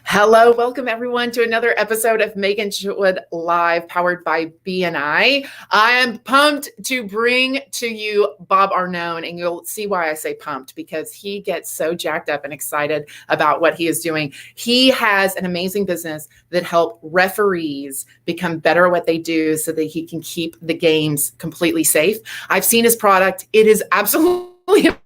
Hello, welcome everyone to another episode of Meaghan Chitwood Live, powered by BNI. I am pumped to bring to you Bob Arnone, and you'll see why I say pumped, because he gets so jacked up and excited about what he is doing. He has an amazing business that helps referees become better at what they do so that he can keep the games completely safe. I've seen his product. It is absolutely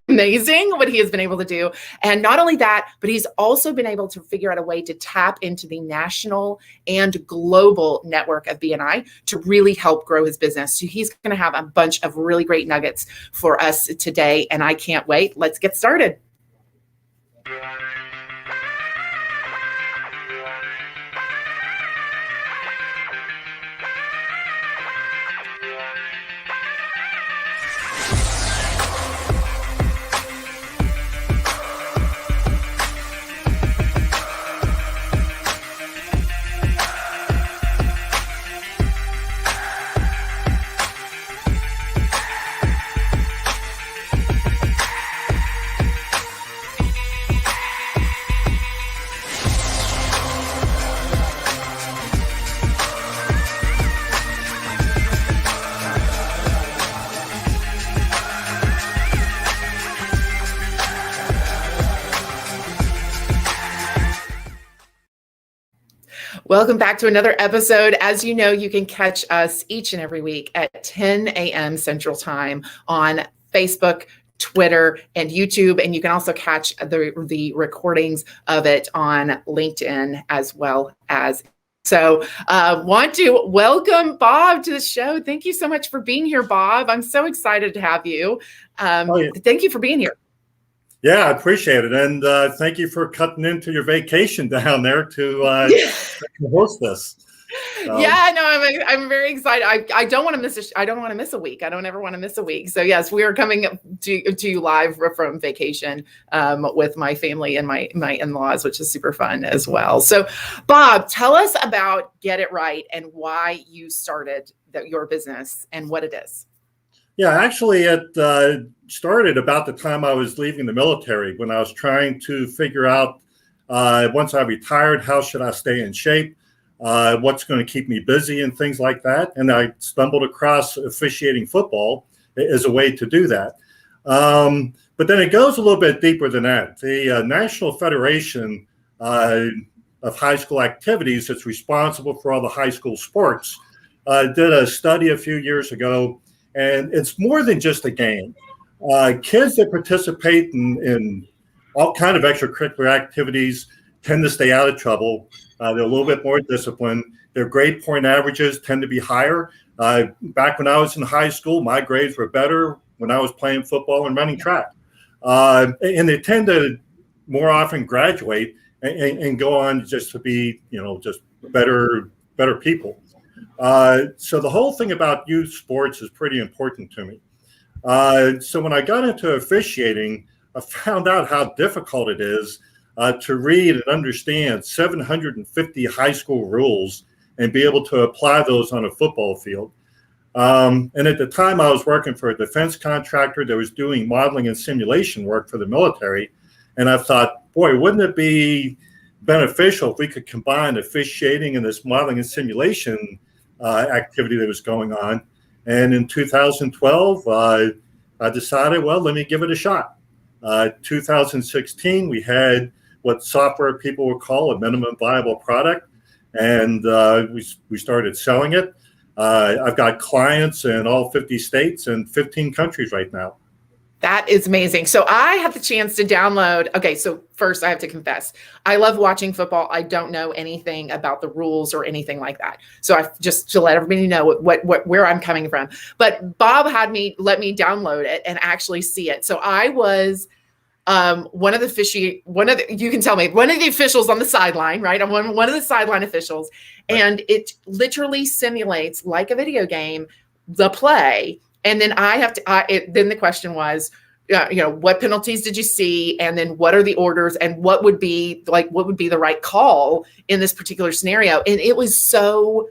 amazing what he has been able to do. And not only that, but he's also been able to figure out a way to tap into the national and global network of BNI to really help grow his business. So he's going to have a bunch of really great nuggets for us today, and I can't wait. Let's get started. Welcome back to another episode. As you know, you can catch us each and every week at 10 a.m. Central Time on Facebook, Twitter, and YouTube. And you can also catch the recordings of it on LinkedIn as well as. So want to welcome Bob to the show. Thank you so much for being here, Bob. I'm so excited to have you. Thank you for being here. Yeah, I appreciate it. And thank you for cutting into your vacation down there to host this. Yeah, no, I'm very excited. I don't want to miss I don't want to miss a week. I don't ever want to miss a week. So yes, we are coming to you live from vacation with my family and my in-laws, which is super fun as well. So Bob, tell us about Get It Right and why you started your business and what it is. Yeah, actually, it started about the time I was leaving the military, when I was trying to figure out, once I retired, how should I stay in shape, what's going to keep me busy and things like that. And I stumbled across officiating football as a way to do that. But then it goes a little bit deeper than that. The National Federation of High School Activities that's responsible for all the high school sports did a study a few years ago. And it's more than just a game. Kids that participate in all kind of extracurricular activities tend to stay out of trouble. They're a little bit more disciplined. Their grade point averages tend to be higher. Back when I was in high school, my grades were better when I was playing football and running track. And they tend to more often graduate and go on just to be, just better people. So the whole thing about youth sports is pretty important to me. So when I got into officiating, I found out how difficult it is to read and understand 750 high school rules and be able to apply those on a football field. And at the time, I was working for a defense contractor that was doing modeling and simulation work for the military. And I thought, boy, wouldn't it be beneficial if we could combine officiating and this modeling and simulation activity that was going on. And in 2012, I decided, well, let me give it a shot. 2016, we had what software people would call a minimum viable product, and we started selling it. I've got clients in all 50 states and 15 countries right now. That is amazing. So I had the chance to download. Okay, so first I have to confess, I love watching football. I don't know anything about the rules or anything like that. So I just to let everybody know where I'm coming from. But Bob let me download it and actually see it. So I was one of the officials on the sideline, right? I'm one of the sideline officials, and it literally simulates, like a video game, the play. And then then the question was, what penalties did you see? And then what are the orders, and what would be the right call in this particular scenario? And it was so,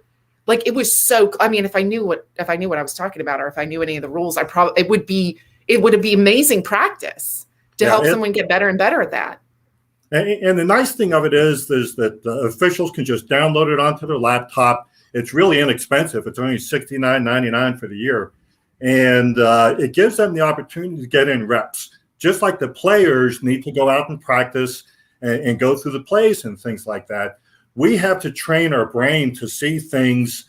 I mean, if I knew what I was talking about, or if I knew any of the rules, it would be amazing practice to help someone get better and better at that. And the nice thing of it is that officials can just download it onto their laptop. It's really inexpensive. It's only $69.99 for the year. And it gives them the opportunity to get in reps, just like the players need to go out and practice and go through the plays and things like that. We have to train our brain to see things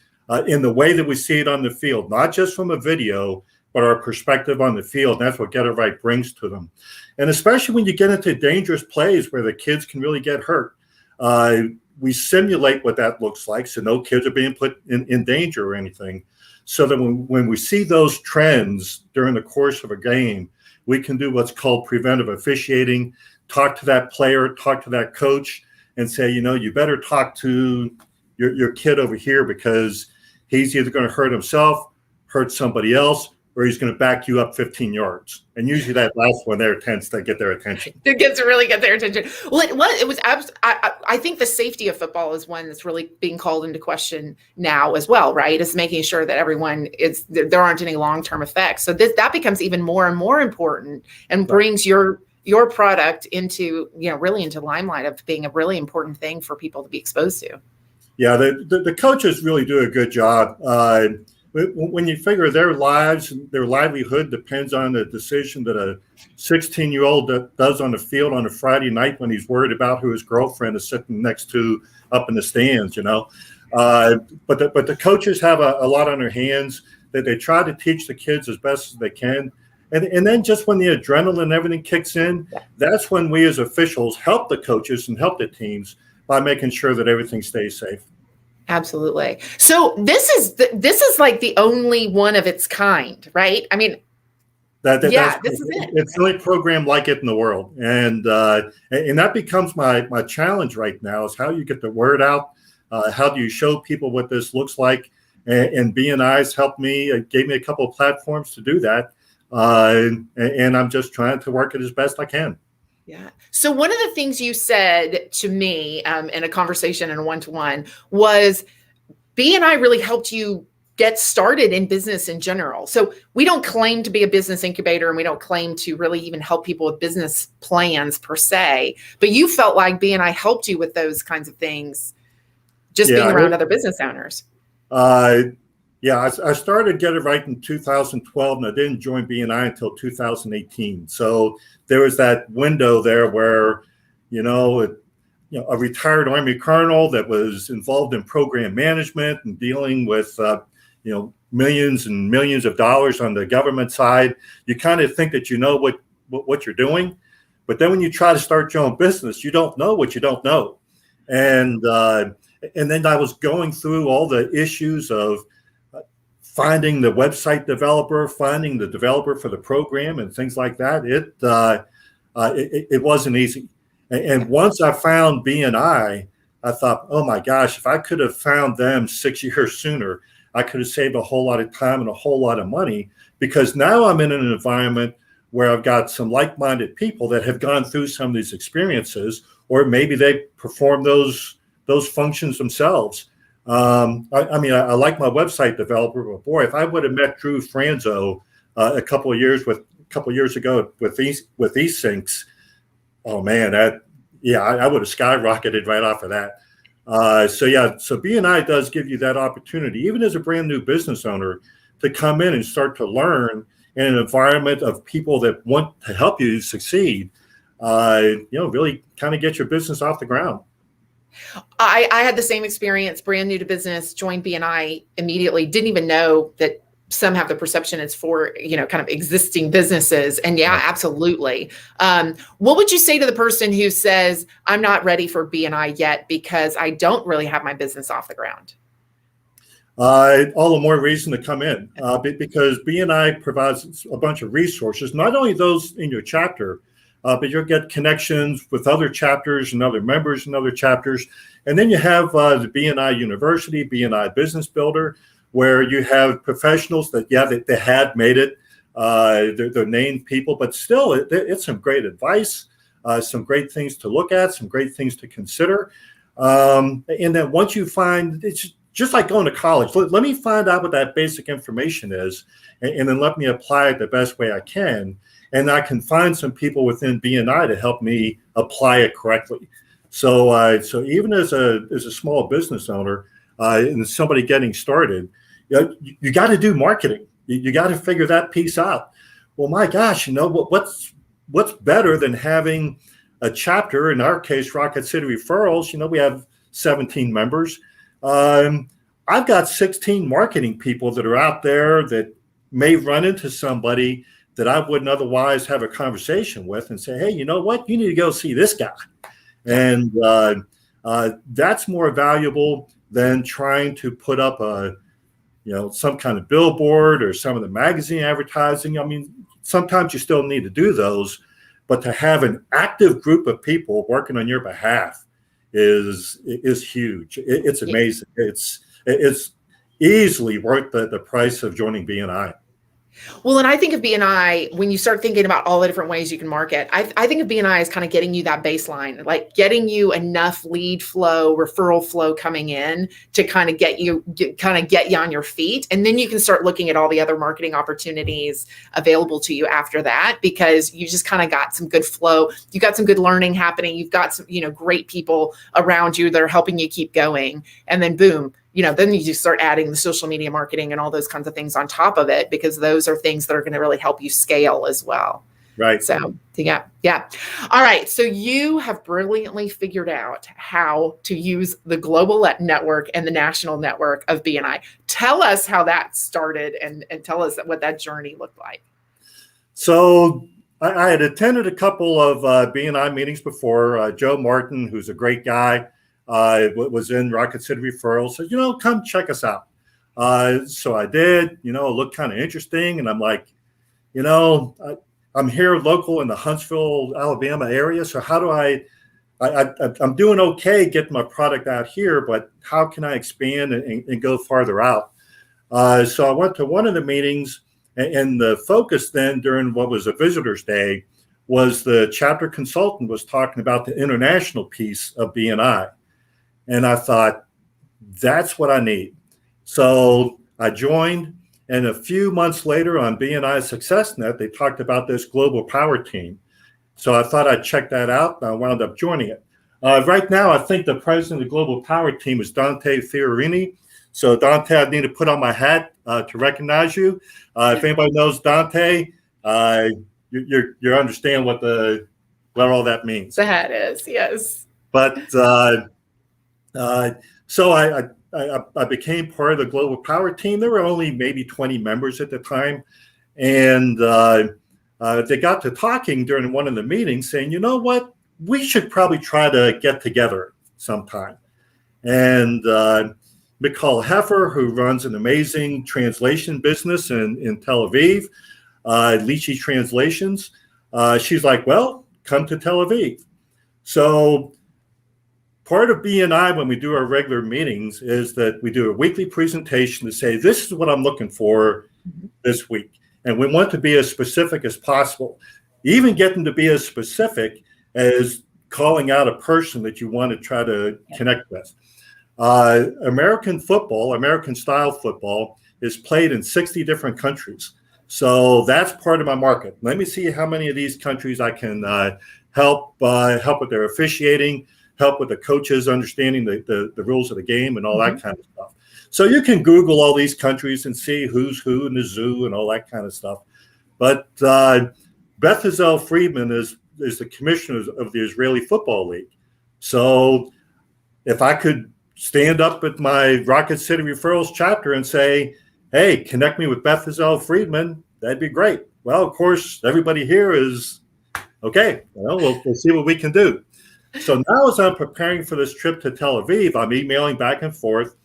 in the way that we see it on the field, not just from a video, but our perspective on the field. And that's what Get It Right brings to them. And especially when you get into dangerous plays where the kids can really get hurt, we simulate what that looks like, so no kids are being put in danger or anything. So that when we see those trends during the course of a game, we can do what's called preventive officiating, talk to that player, talk to that coach, and say, you better talk to your kid over here because he's either going to hurt himself, hurt somebody else, or he's going to back you up 15 yards. And usually that last one there tends to get their attention. It gets to really get their attention. Well, I think the safety of football is one that's really being called into question now as well, right? Is making sure that everyone there aren't any long-term effects. So that becomes even more and more important and brings your product into, really into limelight of being a really important thing for people to be exposed to. Yeah, the coaches really do a good job. When you figure their lives, their livelihood depends on the decision that a 16-year-old does on the field on a Friday night when he's worried about who his girlfriend is sitting next to up in the stands, But the coaches have a lot on their hands that they try to teach the kids as best as they can. And then just when the adrenaline and everything kicks in, that's when we as officials help the coaches and help the teams by making sure that everything stays safe. Absolutely. So this is like the only one of its kind, right? I mean, this is it. It's the only program like it in the world, and that becomes my challenge right now is how you get the word out. How do you show people what this looks like? And BNI's helped me, gave me a couple of platforms to do that, and I'm just trying to work it as best I can. Yeah. So one of the things you said to me in a conversation in a one-to-one was BNI really helped you get started in business in general. So we don't claim to be a business incubator and we don't claim to really even help people with business plans per se, but you felt like BNI helped you with those kinds of things, just being around other business owners. I started Get It Right in 2012, and I didn't join BNI until 2018. So there was that window there where, a retired Army colonel that was involved in program management and dealing with, millions and millions of dollars on the government side. You kind of think that you know what you're doing, but then when you try to start your own business, you don't know what you don't know. And then I was going through all the issues of finding the website developer, finding the developer for the program and things like that. It wasn't easy. And once I found BNI, I thought, oh my gosh, if I could have found them 6 years sooner, I could have saved a whole lot of time and a whole lot of money, because now I'm in an environment where I've got some like-minded people that have gone through some of these experiences, or maybe they perform those functions themselves. I like my website developer, but boy, if I would have met Drew Franzo a couple of years ago with eSyncs, oh man, I would have skyrocketed right off of that. So BNI does give you that opportunity, even as a brand new business owner, to come in and start to learn in an environment of people that want to help you succeed. Really kind of get your business off the ground. I had the same experience, brand new to business, joined BNI immediately, didn't even know that some have the perception it's for, kind of existing businesses. And absolutely. What would you say to the person who says, I'm not ready for BNI yet because I don't really have my business off the ground? All the more reason to come in because BNI provides a bunch of resources, not only those in your chapter, but you'll get connections with other chapters and other members and other chapters. And then you have the BNI University, BNI Business Builder, where you have professionals that they had made it. They're named people, but still it's some great advice, some great things to look at, some great things to consider. And then once you find just like going to college. Let me find out what that basic information is, and then let me apply it the best way I can. And I can find some people within BNI to help me apply it correctly. So even as a small business owner and somebody getting started, you got to do marketing. You got to figure that piece out. Well, my gosh, what's better than having a chapter? In our case, Rocket City Referrals. We have 17 members. I've got 16 marketing people that are out there that may run into somebody that I wouldn't otherwise have a conversation with and say, hey, you know what? You need to go see this guy. And that's more valuable than trying to put up some kind of billboard or some of the magazine advertising. I mean, sometimes you still need to do those, but to have an active group of people working on your behalf is huge. It's amazing. It's easily worth the price of joining BNI. Well, and I think of BNI, when you start thinking about all the different ways you can market, I think of BNI as kind of getting you that baseline, like getting you enough lead flow, referral flow coming in to kind of get you on your feet. And then you can start looking at all the other marketing opportunities available to you after that, because you just kind of got some good flow. You got some good learning happening. You've got some, great people around you that are helping you keep going. And then boom, then you just start adding the social media marketing and all those kinds of things on top of it, because those are things that are going to really help you scale as well. Right. So, yeah. All right. So you have brilliantly figured out how to use the global network and the national network of BNI. Tell us how that started and tell us what that journey looked like. So I had attended a couple of BNI meetings before. Joe Martin, who's a great guy, was in Rocket City Referrals, said, come check us out. So I did, it looked kind of interesting. And I'm like, I'm here local in the Huntsville, Alabama area. So how do I'm doing okay getting my product out here, but how can I expand and go farther out? So I went to one of the meetings, and the focus then during what was a visitor's day was the chapter consultant was talking about the international piece of BNI. And I thought, that's what I need. So I joined, and a few months later on BNI SuccessNet, they talked about this global power team. So I thought I'd check that out, and I wound up joining it. Right now, I think the president of the global power team is Dante Fiorini. So Dante, I need to put on my hat to recognize you. If anybody knows Dante, you understand what all that means. The hat is, yes. But so I became part of the global power team. There were only maybe 20 members at the time. And they got to talking during one of the meetings saying, you know what, we should probably try to get together sometime. And Michal Heffer, who runs an amazing translation business in Tel Aviv, Lychee Translations, she's like, well, come to Tel Aviv. So part of BNI, when we do our regular meetings, is that we do a weekly presentation to say, this is what I'm looking for this week. And we want to be as specific as possible, even getting to be as specific as calling out a person that you want to try to connect with. American football, American style football, is played in 60 different countries. So that's part of my market. Let me see how many of these countries I can help with their officiating, help with the coaches understanding the rules of the game and all that kind of stuff. So you can Google all these countries and see who's who in the zoo and all that kind of stuff. But Beth Hazel Friedman is the commissioner of the Israeli Football League. So if I could stand up at my Rocket City Referrals chapter and say, hey, connect me with Beth Hazel Friedman, that'd be great. Well, of course, everybody here is, okay, we'll see what we can do. So now as I'm preparing for this trip to Tel Aviv, I'm emailing back and forth,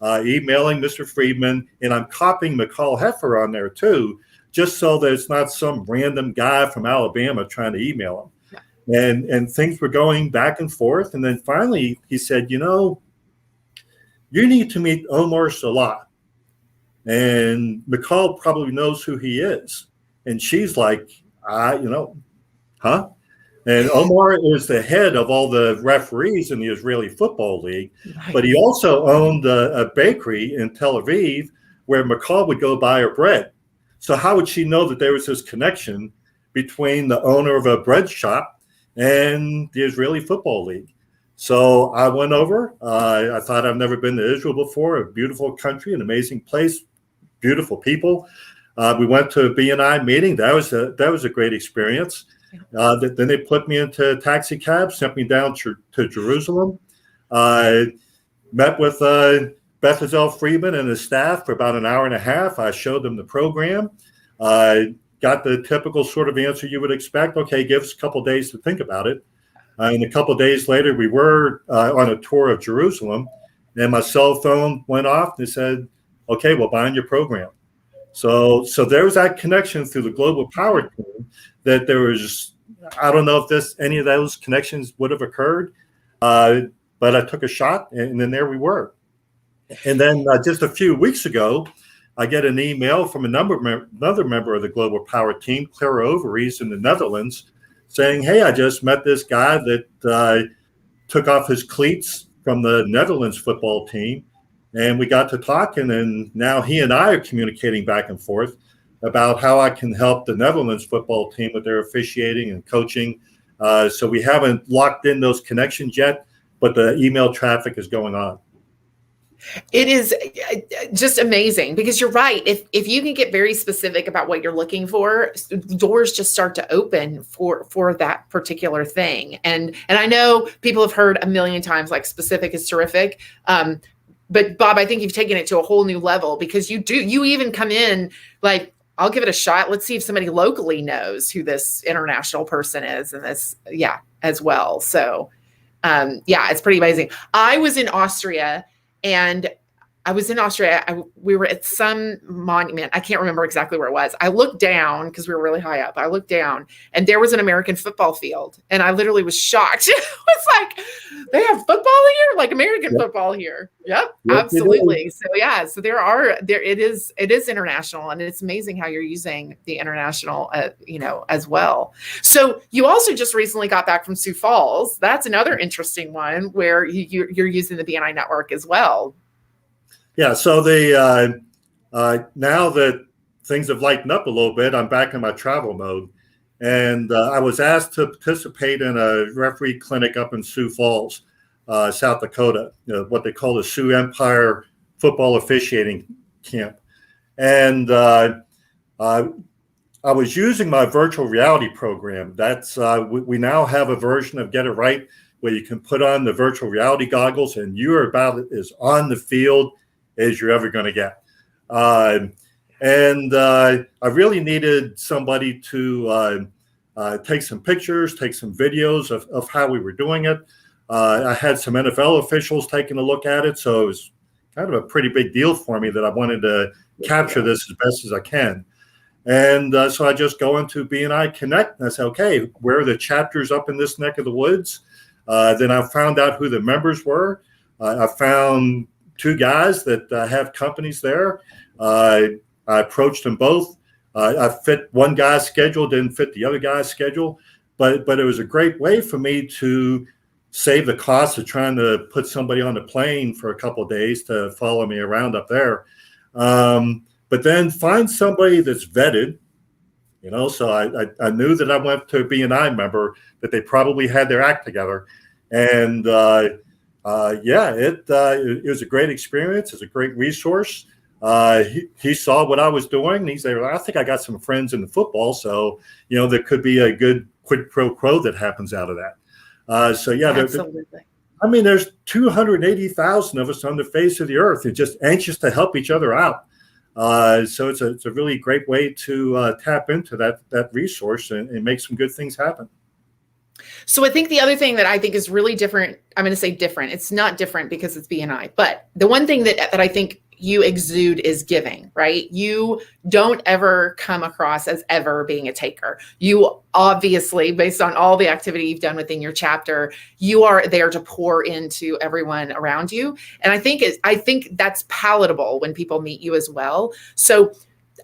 emailing Mr. Friedman, and I'm copying Michal Heffer on there too, just so that it's not some random guy from Alabama trying to email him. Yeah. And things were going back and forth. And then finally he said, you need to meet Omar Salah. And Michal probably knows who he is. And she's like, huh? And Omar is the head of all the referees in the Israeli Football League, but he also owned a bakery in Tel Aviv where McCall would go buy her bread. So how would she know that there was this connection between the owner of a bread shop and the Israeli Football League? So I went over. I thought I've never been to Israel before, a beautiful country, an amazing place, beautiful people. We went to a BNI meeting. That was a great experience. Then they put me into a taxi cab, sent me down to Jerusalem. I met with Bethazel Friedman and his staff for about an hour and a half. I showed them the program. I got the typical sort of answer you would expect. Okay, give us a couple of days to think about it. And a couple of days later, we were on a tour of Jerusalem, and my cell phone went off. They said, okay, we'll bind your program. So there was that connection through the Global Power team that there was, I don't know if any of those connections would have occurred, but I took a shot, and then there we were. And then just a few weeks ago, I get an email from another member of the Global Power team, Clara Overees in the Netherlands, saying, hey, I just met this guy that took off his cleats from the Netherlands football team. And we got to talking, and now he and I are communicating back and forth about how I can help the Netherlands football team with their officiating and coaching. So we haven't locked in those connections yet, but the email traffic is going on. It is just amazing because you're right. If you can get very specific about what you're looking for, doors just start to open for that particular thing. And I know people have heard a million times, like, specific is terrific. But Bob, I think you've taken it to a whole new level because you even come in like, I'll give it a shot. Let's see if somebody locally knows who this international person is, and this, as well. So, it's pretty amazing. I was in Austria, we were at some monument. I can't remember exactly where it was. I looked down because we were really high up. I looked down and there was an American football field. And I literally was shocked. It was like, they have football here? Like American football here. Yep, absolutely. So it is international, and it's amazing how you're using the international, as well. So you also just recently got back from Sioux Falls. That's another interesting one where you're using the BNI network as well. Yeah, so now that things have lightened up a little bit, I'm back in my travel mode. And I was asked to participate in a referee clinic up in Sioux Falls, South Dakota, what they call the Sioux Empire Football Officiating Camp. And I was using my virtual reality program. That's we now have a version of Get It Right where you can put on the virtual reality goggles and you are about as on the field as you're ever going to get. And I really needed somebody to take some pictures, take some videos of how we were doing it. I had some NFL officials taking a look at it, so it was kind of a pretty big deal for me that I wanted to capture this as best as I can. And so I just go into BNI Connect and I say, okay, where are the chapters up in this neck of the woods? Then I found out who the members were. I found two guys that have companies there. I approached them both. I fit one guy's schedule, didn't fit the other guy's schedule, but it was a great way for me to save the cost of trying to put somebody on the plane for a couple of days to follow me around up there. But then find somebody that's vetted, so I knew that I went to a BNI member that they probably had their act together. And it was a great experience. It's a great resource. He saw what I was doing. And he said, well, I think I got some friends in the football. So, there could be a good quid pro quo that happens out of that. Absolutely. There's 280,000 of us on the face of the earth who are just anxious to help each other out. So it's a really great way to tap into that resource and make some good things happen. So I think the other thing that I think is really different, I'm going to say different. It's not different because it's BNI, but the one thing that I think you exude is giving, right? You don't ever come across as ever being a taker. You obviously, based on all the activity you've done within your chapter, you are there to pour into everyone around you. And I think that's palatable when people meet you as well. So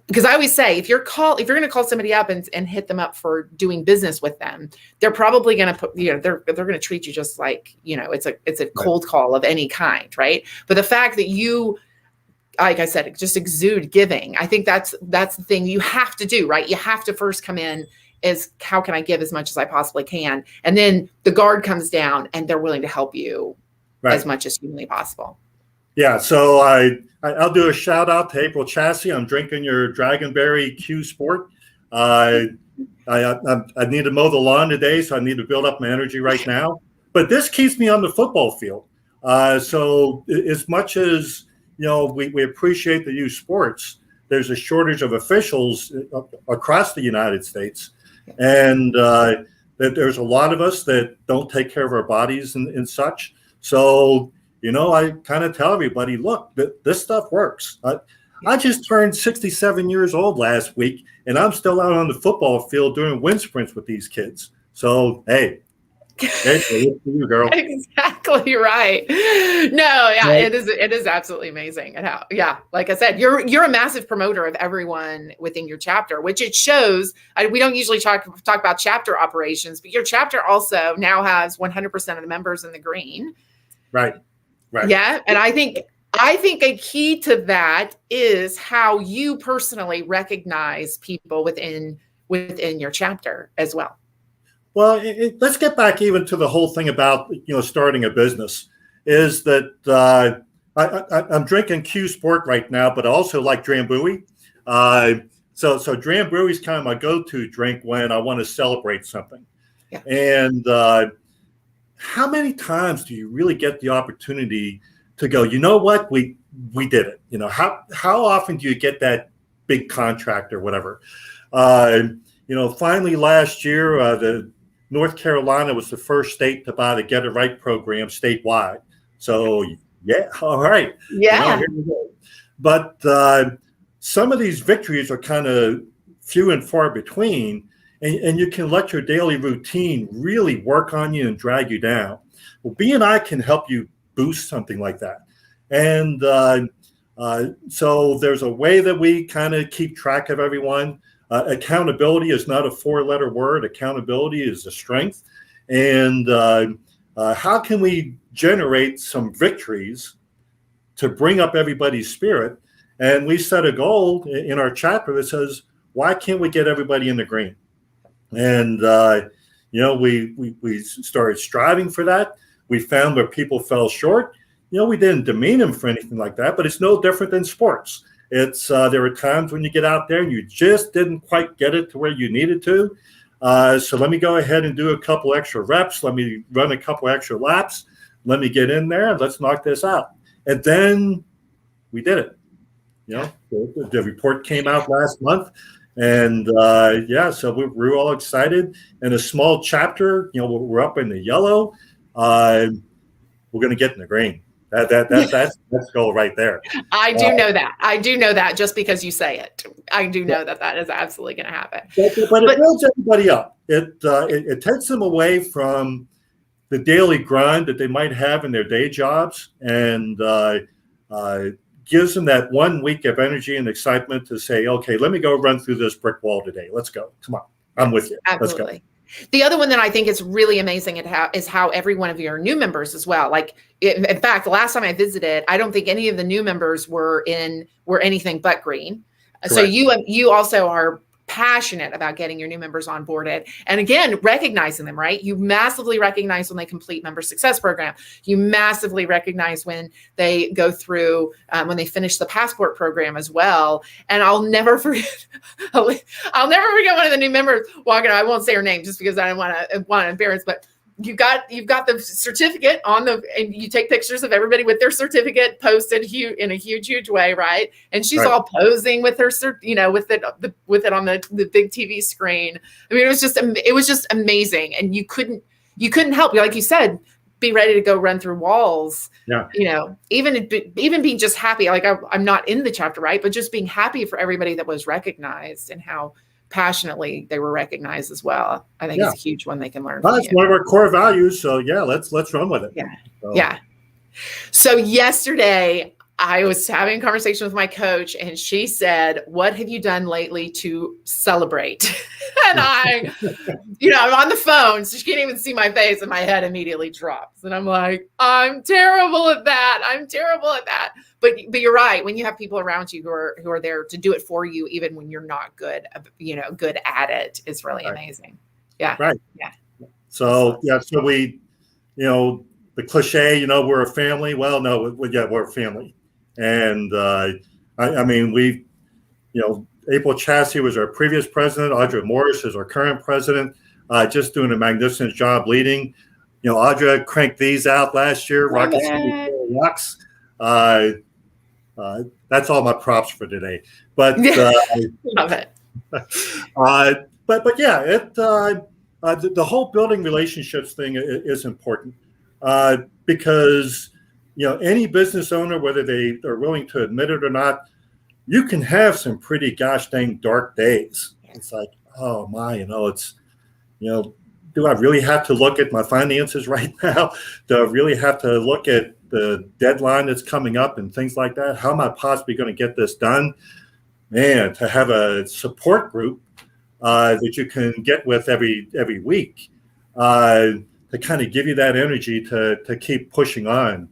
because I always say, if you're going to call somebody up and hit them up for doing business with them, they're probably going to put, they're going to treat you just like, it's a cold call of any kind. Right. But the fact that you, like I said, just exude giving, I think that's the thing you have to do, right? You have to first come in is, how can I give as much as I possibly can? And then the guard comes down and they're willing to help you as much as humanly possible. Yeah, so I'll do a shout out to April Chassie. I'm drinking your Dragonberry Q Sport. I need to mow the lawn today, so I need to build up my energy right now. But this keeps me on the football field. So as much as we appreciate the youth sports, there's a shortage of officials across the United States, and that there's a lot of us that don't take care of our bodies and such. So I kind of tell everybody, look, this stuff works. I just turned 67 years old last week, and I'm still out on the football field doing wind sprints with these kids. So, hey, you, girl. Exactly right. No, yeah, it is absolutely amazing. And like I said, you're a massive promoter of everyone within your chapter, which it shows. We don't usually talk about chapter operations, but your chapter also now has 100% of the members in the green. Right. Yeah. And I think a key to that is how you personally recognize people within your chapter as well. Well, let's get back even to the whole thing about, starting a business, is that I'm drinking Q Sport right now, but I also like Drambuie. So Drambuie is kind of my go-to drink when I want to celebrate something. Yeah. And how many times do you really get the opportunity to go, you know what, we did it? How often do you get that big contract or whatever? Finally last year, the North Carolina was the first state to buy the Get It Right program statewide. So yeah, all right. Yeah. Here we go. But some of these victories are kind of few and far between. And you can let your daily routine really work on you and drag you down. Well, BNI can help you boost something like that. And so there's a way that we kind of keep track of everyone. Accountability is not a four-letter word. Accountability is a strength. And how can we generate some victories to bring up everybody's spirit? And we set a goal in our chapter that says, why can't we get everybody in the green? And, we started striving for that. We found where people fell short. We didn't demean them for anything like that, but it's no different than sports. It's there are times when you get out there and you just didn't quite get it to where you needed to. So let me go ahead and do a couple extra reps. Let me run a couple extra laps. Let me get in there and let's knock this out. And then we did it. The report came out last month. And so we're all excited. And a small chapter, we're up in the yellow. We're going to get in the green. That's the goal right there. I do know that. I do know that just because you say it. I do know that is absolutely going to happen. But it builds everybody up. It takes them away from the daily grind that they might have in their day jobs, and gives them that 1 week of energy and excitement to say, okay, let me go run through this brick wall today. Let's go. Come on. I'm with you. Absolutely. Let's go. The other one that I think is really amazing is how every one of your new members as well. In fact, the last time I visited, I don't think any of the new members were anything but green. Correct. So you also are passionate about getting your new members onboarded. And again, recognizing them, right? You massively recognize when they complete member success program. You massively recognize when they go through, when they finish the passport program as well. And I'll never forget one of the new members walking out. I won't say her name just because I don't want to embarrass, but you've got the certificate and you take pictures of everybody with their certificate posted in a huge way, right? And she's all posing with her, with it on the big TV screen. I mean, it was just amazing, and you couldn't help, like you said, be ready to go run through walls. Yeah. Even being just happy, like I'm not in the chapter, right? But just being happy for everybody that was recognized and how passionately they were recognized as well. I think it's a huge one they can learn. That's one of our core values. So let's run with it. Yeah. So yesterday I was having a conversation with my coach, and she said, "What have you done lately to celebrate?" And I'm on the phone, so she can't even see my face, and my head immediately drops. And I'm like, I'm terrible at that. I'm terrible at that. But you're right. When you have people around you who are there to do it for you, even when you're not good, good at it, is really amazing. Yeah. Right. Yeah. So so we, the cliche, we're a family. Well, no, we're a family. And I mean, April Chassie was our previous president. Audra Morris is our current president, just doing a magnificent job leading. Audra cranked these out last year. Rocket Rocks. That's all my props for today. But love it. But yeah, the whole building relationships thing is important because any business owner, whether they are willing to admit it or not, you can have some pretty gosh dang dark days. It's like, oh my, it's, do I really have to look at my finances right now? Do I really have to look at the deadline that's coming up and things like that? How am I possibly going to get this done? Man, to have a support group that you can get with every week to kind of give you that energy to keep pushing on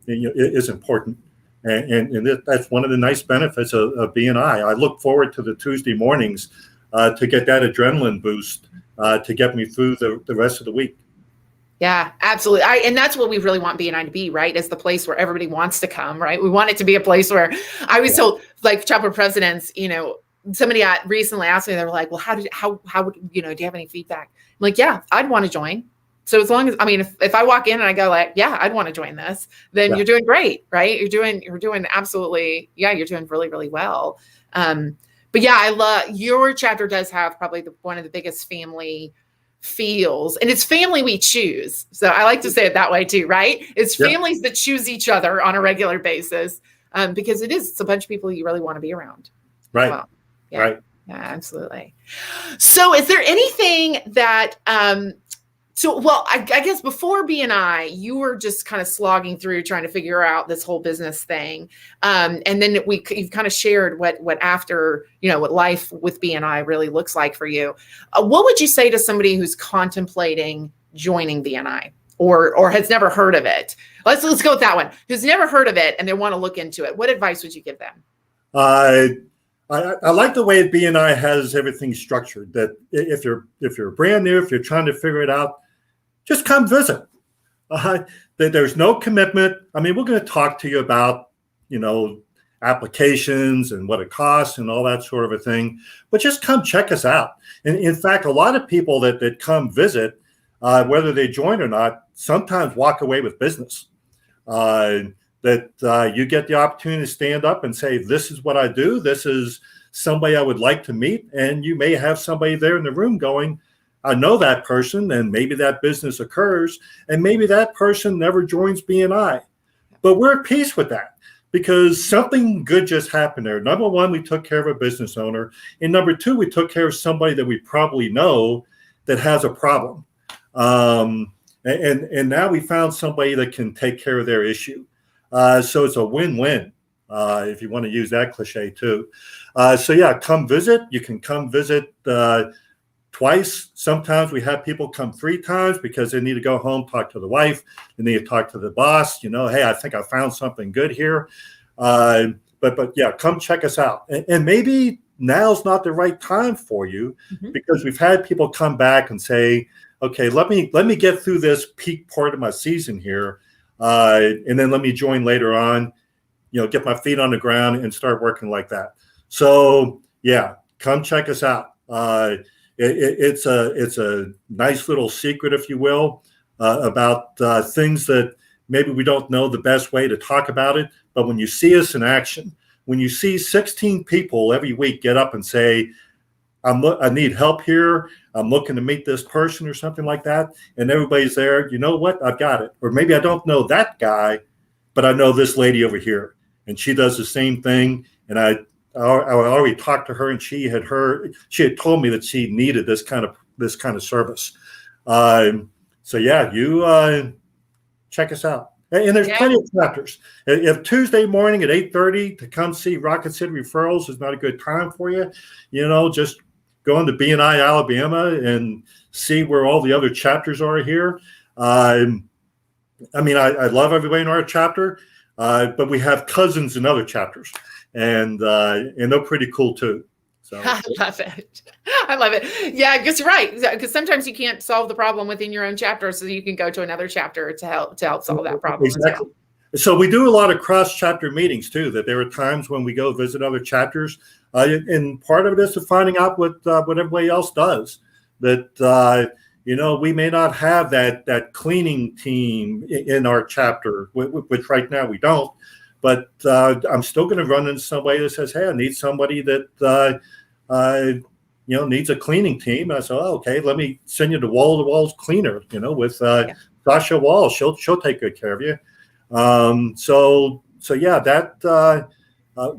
is important. And that's one of the nice benefits of BNI. I look forward to the Tuesday mornings to get that adrenaline boost to get me through the rest of the week. Yeah, absolutely. And that's what we really want BNI to be, right? Is the place where everybody wants to come, right? We want it to be a place where I was told, like chapter presidents, somebody recently asked me, they were like, well, how would, do you have any feedback? I'm like, yeah, I'd want to join. So as long as, if I walk in and I go like, yeah, I'd want to join this, then you're doing great, right? You're doing absolutely, you're doing really, really well. But yeah, I love your chapter does have probably one of the biggest family feels, and it's family we choose. So I like to say it that way too, right? It's families that choose each other on a regular basis because it's a bunch of people you really want to be around. Right. Well, Right. Yeah, absolutely. So is there anything that, I guess before BNI, you were just kind of slogging through trying to figure out this whole business thing. And then you've kind of shared what after, what life with BNI really looks like for you. What would you say to somebody who's contemplating joining BNI or has never heard of it? Let's go with that one. Who's never heard of it and they want to look into it. What advice would you give them? I like the way BNI has everything structured, that if you're brand new, if you're trying to figure it out, just come visit. There's no commitment. We're going to talk to you about, applications and what it costs and all that sort of a thing, but just come check us out. And in fact, a lot of people that come visit, whether they join or not, sometimes walk away with business. That you get the opportunity to stand up and say, this is what I do. This is somebody I would like to meet. And you may have somebody there in the room going, I know that person, and maybe that business occurs, and maybe that person never joins BNI. But we're at peace with that because something good just happened there. Number one, we took care of a business owner. And number two, we took care of somebody that we probably know that has a problem. And now we found somebody that can take care of their issue. So it's a win-win, if you want to use that cliche too. Come visit. You can come visit twice. Sometimes we have people come 3 times because they need to go home, talk to the wife, they need to talk to the boss. Hey, I think I found something good here. But come check us out. And maybe now's not the right time for you because we've had people come back and say, okay, let me get through this peak part of my season here. And then let me join later on, get my feet on the ground and start working like that. So come check us out. It's a nice little secret, if you will, about things that maybe we don't know the best way to talk about it. But when you see us in action, when you see 16 people every week get up and say, I need help here, I'm looking to meet this person or something like that, and everybody's there, you know what, I've got it. Or maybe I don't know that guy, but I know this lady over here, and she does the same thing, and I already talked to her, and she had told me that she needed this kind of service. You check us out. And there's plenty of chapters. If Tuesday morning at 8:30 to come see Rocket City Referrals is not a good time for you, just go into BNI Alabama and see where all the other chapters are here. I love everybody in our chapter, but we have cousins in other chapters, and they're pretty cool too. So I love it. I love it. Yeah, because you're right. Because sometimes you can't solve the problem within your own chapter, so you can go to another chapter to help solve that problem. Exactly. So we do a lot of cross-chapter meetings too. That there are times when we go visit other chapters, and part of it is to finding out what everybody else does. That we may not have that cleaning team in our chapter, which right now we don't. But I'm still going to run into somebody that says, "Hey, I need somebody that needs a cleaning team." And I said, "Oh, okay, let me send you the wall-to-walls cleaner, with Sasha Wall. She'll take good care of you."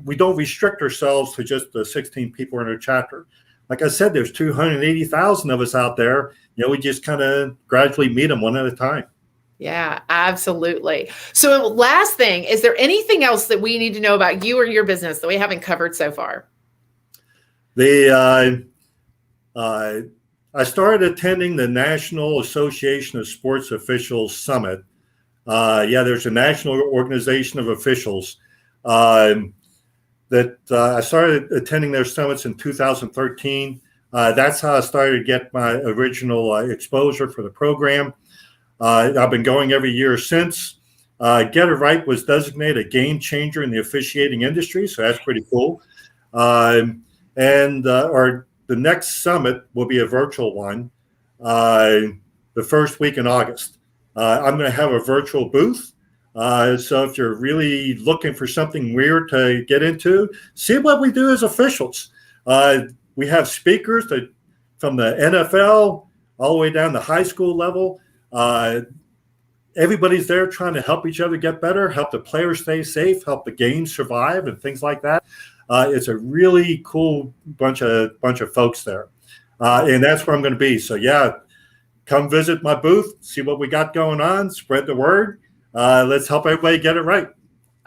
We don't restrict ourselves to just the 16 people in our chapter. Like I said, there's 280,000 of us out there. We just kind of gradually meet them one at a time. Yeah, absolutely. So last thing, is there anything else that we need to know about you or your business that we haven't covered so far? I started attending the National Association of Sports Officials Summit. There's a national organization of officials that I started attending their summits in 2013. That's how I started to get my original exposure for the program. I've been going every year since. Get It Right was designated a game changer in the officiating industry, so that's pretty cool. The next summit will be a virtual one the first week in August. I'm going to have a virtual booth. So if you're really looking for something weird to get into, see what we do as officials. We have speakers from the NFL all the way down to high school level. Everybody's there trying to help each other get better, help the players stay safe, help the game survive, and things like that. It's a really cool bunch of folks there, and that's where I'm going to be. So come visit my booth, see what we got going on, spread the word. Let's help everybody get it right.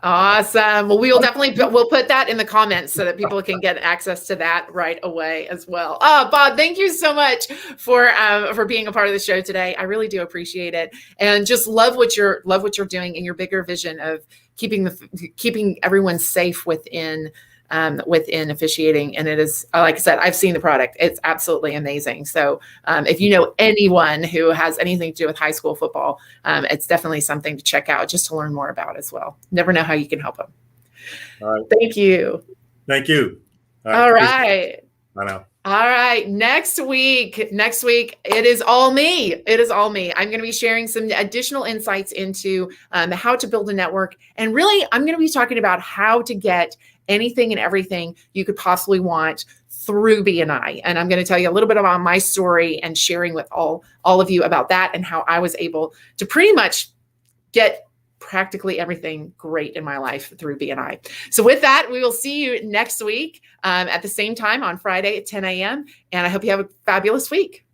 Awesome. Well, we'll put that in the comments so that people can get access to that right away as well. Bob, thank you so much for being a part of the show today. I really do appreciate it, and just love what you're doing in your bigger vision of keeping everyone safe within officiating. And it is, like I said, I've seen the product. It's absolutely amazing. So if you know anyone who has anything to do with high school football, it's definitely something to check out just to learn more about as well. Never know how you can help them. All right. Thank you. Thank you. All right. I know. All right. Next week, it is all me. I'm going to be sharing some additional insights into how to build a network. And really, I'm going to be talking about how to get anything and everything you could possibly want through BNI. And I'm going to tell you a little bit about my story and sharing with all of you about that and how I was able to pretty much get practically everything great in my life through BNI. So with that, we will see you next week at the same time on Friday at 10 a.m. And I hope you have a fabulous week.